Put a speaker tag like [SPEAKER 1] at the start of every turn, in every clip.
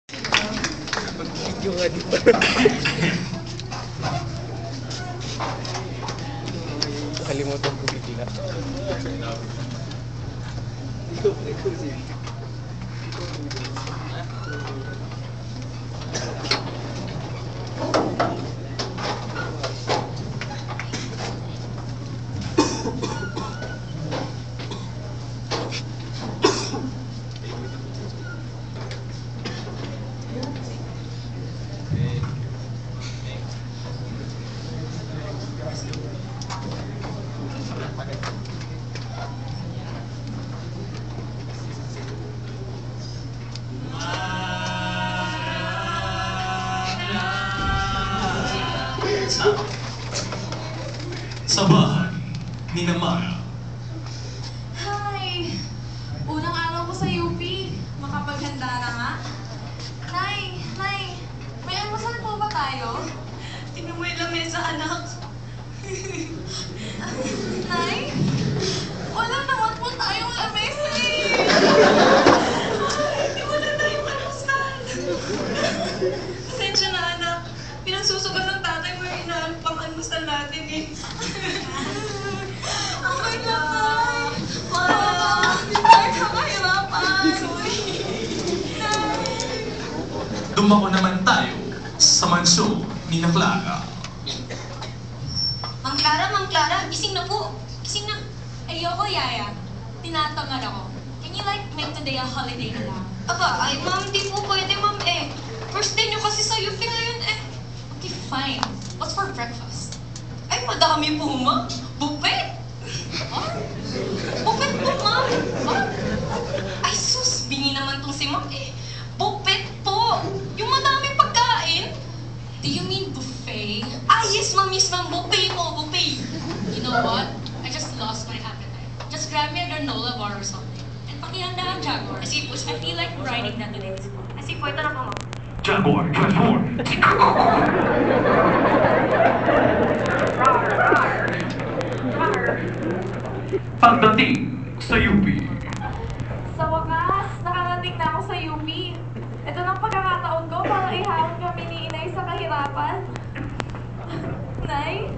[SPEAKER 1] Video nga di pa. Kalimutan ko bigla.
[SPEAKER 2] Sa bahay ni Mara.
[SPEAKER 3] Hi! Unang araw ko sa UP. Makapaghanda na nga. Nay! May almusal po ba tayo? Tingnan mo yung lamesa, anak. Nay? Wala naman po tayong lamesa eh. Hindi wala tayong almusal. Pasensya na, anak. Pinagsusugal ng tatay mo yung inaalpang almusal natin eh. Okay lang, Nay. Wow! Hindi tayo kakahirapan. Sorry.
[SPEAKER 2] Dumako naman tayo sa mansyon ni Clara.
[SPEAKER 3] Mang Clara, gising na po. Gising na. Ayoko, Yaya. Tinatamad ako. Can you make today a holiday na lang? Aba, ay ma'am, di po pwede, ma'am eh. First day nyo kasi sa UP ngayon eh. Okay, fine. What's for breakfast? Ay, madami po, ma'am. Buffet. Huh? Buffet po, ma'am. Huh? Ay, sus, bingi naman tong si ma'am eh. Buffet po. Yung madaming pagkain. Do you mean buffet? Ah, yes, ma'am. Buffet po, buffet. You know what? I just lost my appetite. Just grab me a granola bar or something. And pakihanda ang Jaguar. Kasi I feel like riding that today. Kasi po, ito na po, ma'am.
[SPEAKER 2] Jaguar, transform! Pagdating sa UP.
[SPEAKER 3] Sa wakas, nakarating na ako sa UP. Ito ng pagkakataon ko para ihawin kami ni Inay sa kahirapan. Nay,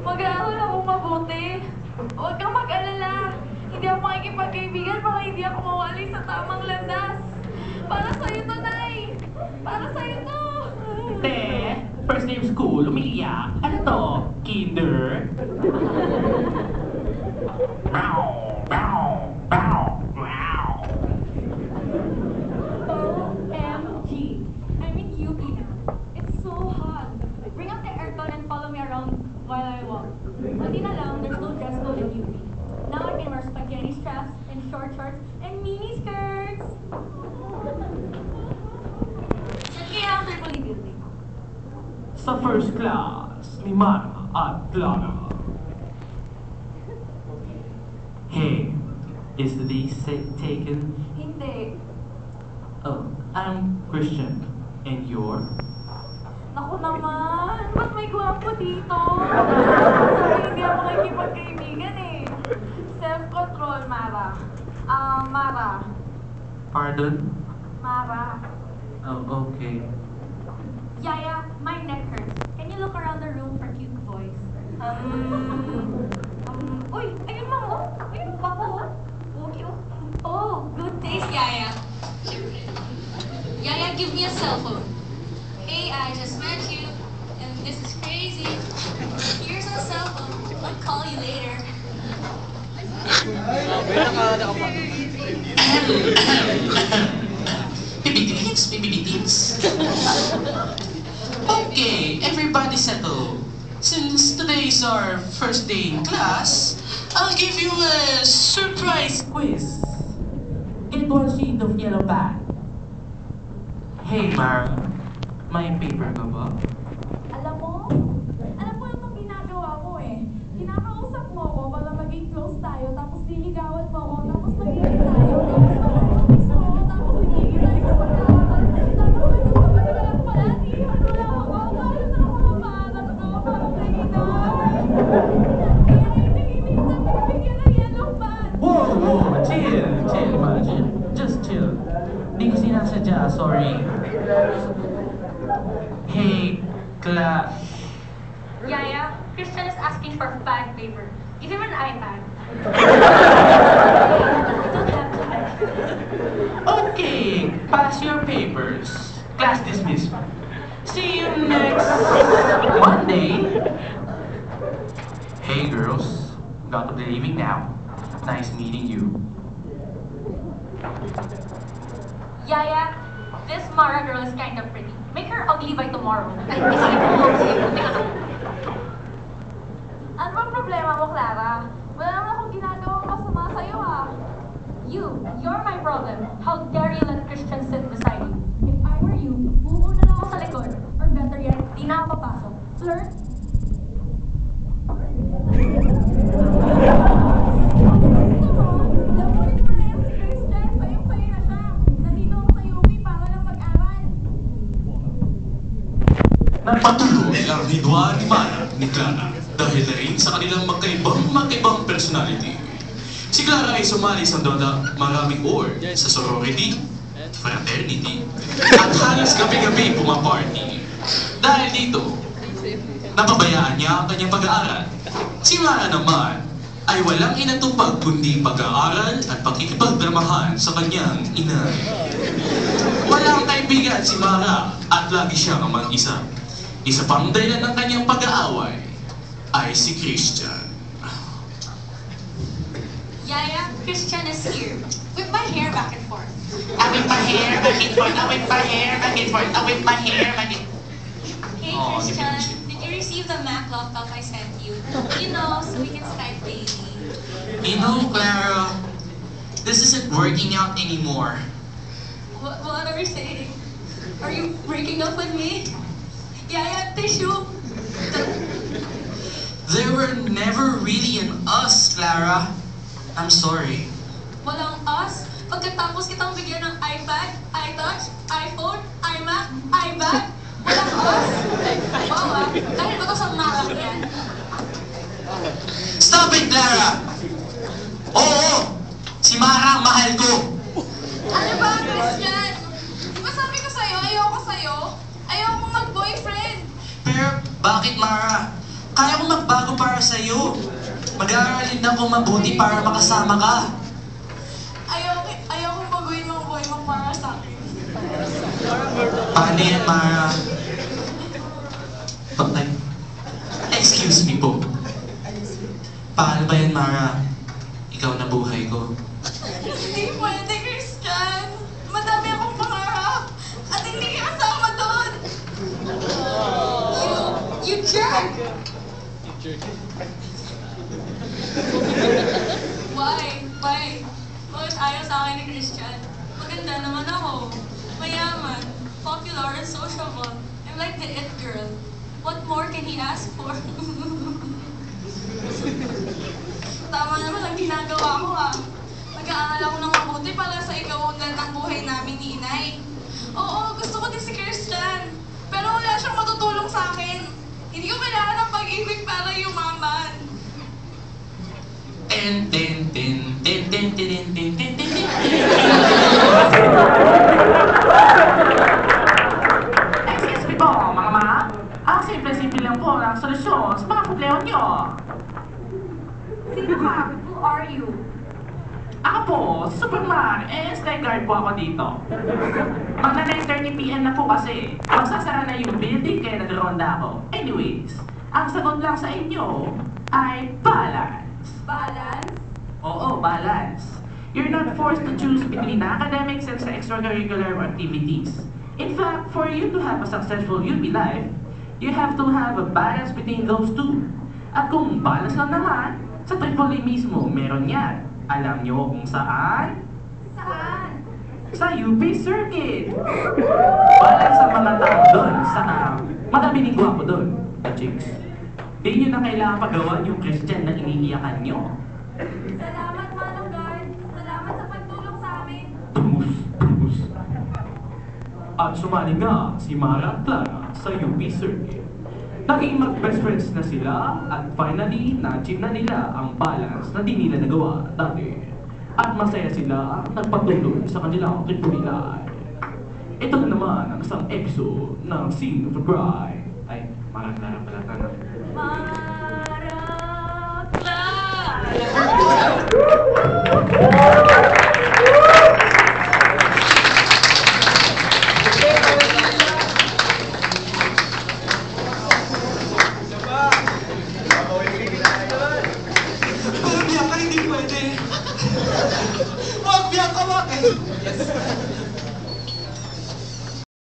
[SPEAKER 3] mag-aaral ako mabuti. Huwag kang mag-alala. Hindi ako makikipagkaibigan para hindi ako mawali sa tamang landas. Para sa'yo to, Nay. Para sa'yo to.
[SPEAKER 4] Te, first day of school, umiiyak. Ano to? Kinder? Bow, bow, bow, wow.
[SPEAKER 3] OMG. I'm in UP now. It's so hot. Bring up the aircon and follow me around while I walk. Buti na lang, there's no dress code in UP. Now I can wear spaghetti straps and short shorts and mini skirts. Kaya ako triple building.
[SPEAKER 4] Sa first class, ni Mara at Clara. Hey, is this taken?
[SPEAKER 3] Hindi.
[SPEAKER 4] Oh, I'm Christian. And you're?
[SPEAKER 3] Naku naman, ba't may gwapo dito? Sabi hindi ako makikipagkaibigan eh. Self-control, Mara. Mara.
[SPEAKER 4] Pardon?
[SPEAKER 3] Mara.
[SPEAKER 4] Oh, okay.
[SPEAKER 3] Yaya, my neck hurts. Can you look around the room for cute boys? Uy, ayun lang oh. Ayun, bako oh. Okay oh. Oh, good taste, Yaya. Yaya, give me a cell phone. Hey, I just met you, and this is crazy. Here's a cell phone. I'll call you later.
[SPEAKER 4] Pipitings. Okay, everybody settle. Since today is our first day in class, I'll give you a surprise quiz. Get one sheet of yellow pad. Hey Mara, may paper ka ba?
[SPEAKER 3] Alam mo yung ginagawa mo eh. Kinakausap mo ako para maging close tayo, tapos liligawan mo ako, tapos magiging tayo, tapos tapos hindi tayo sa pagkakaroon, tapos nagpapagalang pala, iiwan mo lang ako, parang ako maparat ako, parang nahinan. Kaya hindi nagbibigyan ng yellow pad.
[SPEAKER 4] Whoa, chill, Mara, chill. Just chill. Di ko sinasadya, sorry. sorry. Hey, class.
[SPEAKER 3] Yaya, Christian is asking for pad paper. Give him an iPad. You don't have to mention.
[SPEAKER 4] Okay, pass your papers. Class dismissed. See you next Monday. Hey girls, got to be leaving now. Nice meeting you.
[SPEAKER 3] Yaya, this Mara girl is kind of pretty. Make her ugly by tomorrow. Ay, sige po, sige po, teka lang.
[SPEAKER 5] Ano bang problema mo, Clara? Wala naman akong ginagawang masama sa'yo, ah.
[SPEAKER 3] You're my problem. How dare you let Christian sit beside you? If I were you, buo na lang ako sa likod. Or better yet, di na ako papasok. Flirt?
[SPEAKER 5] Lamunin mo na yan si Christian. Sayong-sayo na siya. Nandito ako sa UP para lang mag-aral.
[SPEAKER 2] Nagpatuloy ang hidwa ni Mara ni Clara dahil na rin sa kanilang magkaibang personality. Si Clara ay sumali sa maraming org sa sorority, fraternity, at halos gabi-gabi pumaparty. Dahil dito, napabayaan niya ang kanyang pag-aaral. Si Mara naman ay walang inatupag kundi pag-aaral at pakikipagdramahan sa kanyang inay. Walang kaibigan si Mara at lagi siyang mag-isa. Isa pang dahilan ng kanyang pag-aaway ay si Christian.
[SPEAKER 3] Yaya, Christian is here. Whip my hair back and forth.
[SPEAKER 4] I whip my hair back and forth, I whip my hair back and forth, I whip my hair back and
[SPEAKER 3] Hey
[SPEAKER 2] Aw,
[SPEAKER 3] Christian,
[SPEAKER 2] si
[SPEAKER 3] did you receive the Mac laptop I sent you? You know, so we can Skype daily.
[SPEAKER 6] You know, Clara, this isn't working out anymore.
[SPEAKER 3] What are you saying? Are you breaking up with me? Yaya, tissue.
[SPEAKER 6] There were never really an us, Clara. I'm sorry.
[SPEAKER 3] Walang us? Pagkatapos kitang bigyan ng iPad, iTouch, iPhone, iMac, iBag, walang us? Wow ah, dahil ba ito sa marang yan?
[SPEAKER 6] Stop it, Clara! Oo! Si Mara ang mahal ko!
[SPEAKER 5] Ano ba, Christian? Di ba sabi ko sa'yo, ayoko sa'yo? Ayoko mag-boyfriend.
[SPEAKER 6] Pero bakit, Mara? Kaya ko magbago para sa'yo. Mag-aaralin na ako mabuti para makasama ka.
[SPEAKER 5] Ayoko baguhin mga boy mo para sa akin.
[SPEAKER 6] Paano yan, Mara? Patay. Excuse me po. Paano ba yan, Mara? Ikaw na buhay ko.
[SPEAKER 5] Hindi pwede, Christian. Madami akong pangarap. At hindi ka kasama doon.
[SPEAKER 3] You jerk! Why? Bakit ayaw sa akin ni Christian? Maganda naman ako. Mayaman, popular, and sociable. I'm like the it girl. What more can he ask for?
[SPEAKER 5] Tama naman ang ginagawa ko, ah. Nag-aaral ako ng mabuti para sa ikaunlad ng buhay namin ni Inay. Oo, gusto ko din si Christian. Pero wala siyang matutulong sa akin. Hindi ko kailangan ng pag-ibig para yumaman.
[SPEAKER 6] Ten, ten, ten, ten, ten, ten, ten, ten, ten, ten.
[SPEAKER 4] Excuse me po, mga ma. Ang simple-simple lang po ang solusyon sa mga problema nyo.
[SPEAKER 3] Sino ka? Who are you?
[SPEAKER 4] Ako po, si Superman, stay guard po ako dito. Magna 9:30 PM na po kasi. Magsasara na yung building kaya nagronda ako. Anyways, ang sagot lang sa inyo ay balance.
[SPEAKER 5] Balance?
[SPEAKER 4] Oo, balance. You're not forced to choose between academics and extracurricular activities. In fact, for you to have a successful UP life, you have to have a balance between those two. At kung balance lang naman, sa Tripoli mismo, meron yan. Alam nyo kung saan?
[SPEAKER 5] Saan?
[SPEAKER 4] Sa UP Circuit. Balance ang mga tao doon. Madami ning gwapo doon, the chicks. Di nyo na kailangan pagawa yung Christian na iniiyakan nyo.
[SPEAKER 5] Salamat, Manong Guard. Salamat sa pagtulong sa amin.
[SPEAKER 4] Bruce. At sumali nga si Mara at Clara sa UP Circuit. Naging mag-best friends na sila at finally, na-achieve na nila ang balance na di nila nagawa dati. At masaya sila nagpatuloy sa kanilang Tripoli life.
[SPEAKER 2] ito na naman ang isang episode ng Scene of a Crime. Ay, Mara pala ka na.
[SPEAKER 6] Pero Bianca, hindi pwede. Wag, Bianca, wag.